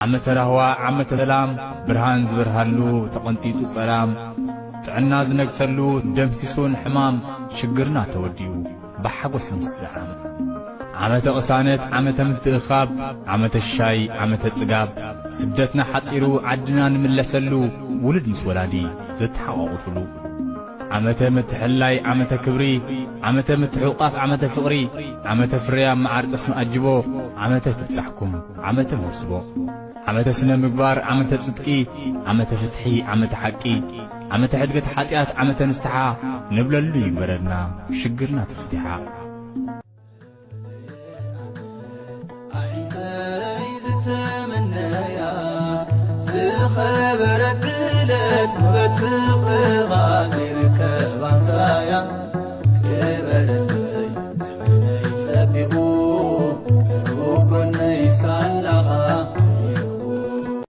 ዓመተ ራህዋ ዓመተ ሰላም ብርሃን ዝበርሃሉ ተቐንጢጡ ጸላም ጥዕና ዝነግሰሉ ደምሲሱን ሕማም ሽግርና ተወዲዩ ብሓጎስ ምስዓም ዓመተ ቅሳነት ዓመተ ምትእኻብ ዓመተ ሻይ ዓመተ ጽጋብ ስደትና ሓጺሩ ዓድና ንምለሰሉ ውልድ ምስ ወላዲ ዘተሓቋቑፍሉ ዓመተ ምትሕላይ ዓመተ ክብሪ ዓመተ ምትሕቋፍ ዓመተ ፍቕሪ ዓመተ ፍርያ መዓር ጠስሚ ኣጅቦ ዓመተ ትብጻሕኩም ዓመተ መስቦ ዓመተ ስነ ምግባር ዓመተ ጽድቂ ዓመተ ፍትሒ ዓመተ ሓቂ ዓመተ ዕድገት ኃጢአት ዓመተ ንስሓ ንብለሉ ይግበረልና ሽግርና ተፍቲሓ